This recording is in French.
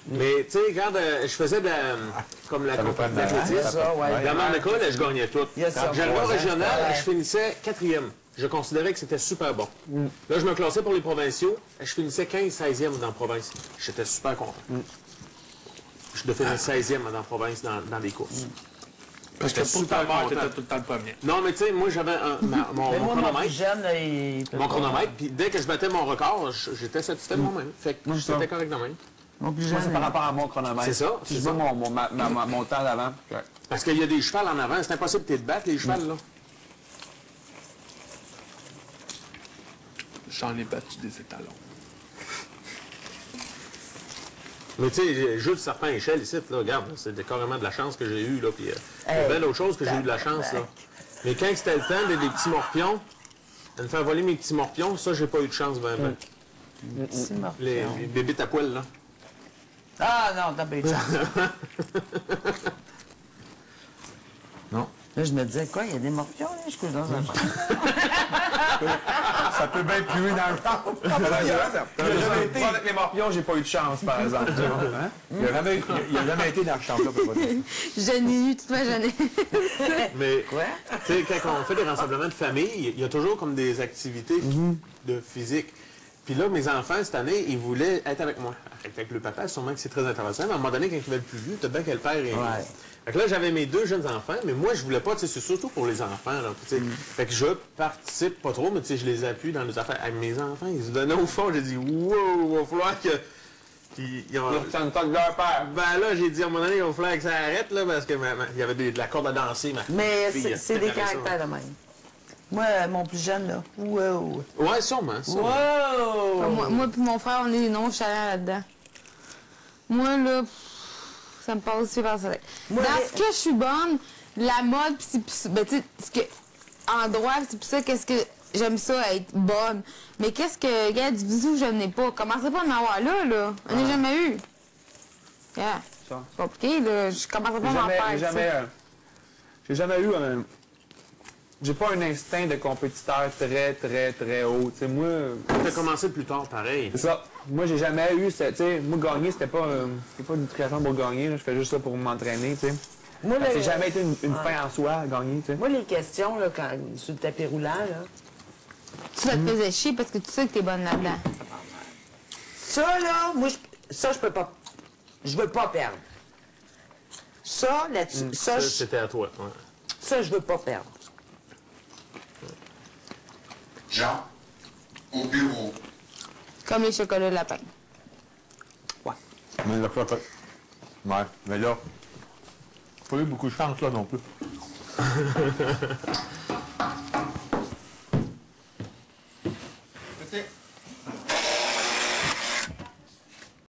Mais, tu sais, quand je faisais comme la compétition d'athlétisme, dans mon école, je gagnais tout. J'allais au régional, je finissais 4e. Je considérais que c'était super bon. Là, je me classais pour les provinciaux, je finissais 15-16e dans la province. J'étais super content. Je devenais 16e dans la province dans les courses. Parce que super mort, t'étais tout le temps le premier. Non, mais tu sais, moi, j'avais mon chronomètre. Jeune, mon chronomètre, puis dès que je battais mon record, j'étais satisfait de moi-même. Fait que c'était correct de même. Mon plus Moi, jeune. c'est par rapport à mon chronomètre. C'est ça. Si je vois mon temps d'avant. Parce qu'il y a des chevals en avant, c'est impossible de te battre, les chevals, là. J'en ai battu des étalons. Mais tu sais, Jules Serpent-Échelle ici, là, regarde, c'est carrément de la chance que j'ai eue, là. Puis il y a bien d'autres choses que j'ai eu de la chance, là. Mais quand c'était le temps des petits morpions, de me faire voler mes petits morpions, ça, j'ai pas eu de chance, ben. Les bébites à poil, là. Ah non, t'as pas eu de chance. Non. Là, je me disais, quoi, il y a des morpions, là, je couche dans un champ. Ça peut bien puer dans le champ. Avec les morpions, j'ai pas eu de chance, par exemple. Hein? Il n'a jamais été dans le champ, là, pour pas dire. Je n'ai eu toute ma jeunesse. Mais, tu sais, quand on fait des rassemblements de famille, il y a toujours comme des activités de physique. Puis là, mes enfants, cette année, ils voulaient être avec moi. Avec le papa, sûrement que c'est très intéressant. Mais à un moment donné, quand ils veulent plus vieux, t'as bien que le père est... Fait que là, j'avais mes 2 jeunes enfants, mais moi, je voulais pas, tu sais, c'est surtout pour les enfants, là, tu sais. Fait que je participe pas trop, mais tu sais, je les appuie dans les affaires. Avec mes enfants, ils se donnaient au fond, j'ai dit, wow, il va falloir que... Ils ressentent pas de leur père. Ben là, j'ai dit, à un moment donné, il va falloir que ça arrête, là, parce que il y avait de la corde à danser, Mais c'est des caractères de même. Moi, mon plus jeune, là, wow. Ouais, sûrement. Wow! Moi puis mon frère, on est nonchalants là-dedans. Moi, là, ça me passe super soleil. Dans ce que je suis bonne, la mode, pis c'est ben, tu sais, ce que, en droit, c'est pour ça, qu'est-ce que j'aime ça, être bonne. Mais qu'est-ce que, regarde, du bisou, je n'ai pas. Commencez pas à en avoir là. On n'a jamais eu. Yeah. C'est compliqué, là. Je commencerai pas à m'en faire. J'ai jamais eu j'ai pas un instinct de compétiteur très haut. T'sais, moi... T'as commencé plus tard, pareil. C'est ça. Moi, j'ai jamais eu... Moi, gagner, c'était pas une création pour gagner. Là. Je fais juste ça pour m'entraîner. C'est jamais été une fin en soi, gagner. T'sais. Moi, les questions, là, quand, sur le tapis roulant, là... Ça te faisait chier parce que tu sais que t'es bonne là-dedans. Ça, là, moi, ça, je peux pas... Je veux pas perdre. Ça, là-dessus... Ça, c'était à toi. Ouais. Ça, je veux pas perdre. Jean, au bureau. Comme les chocolats de lapin. Ouais. Mais là, ouais. Mais là, pas eu beaucoup de chance, là, non plus. Peut-être.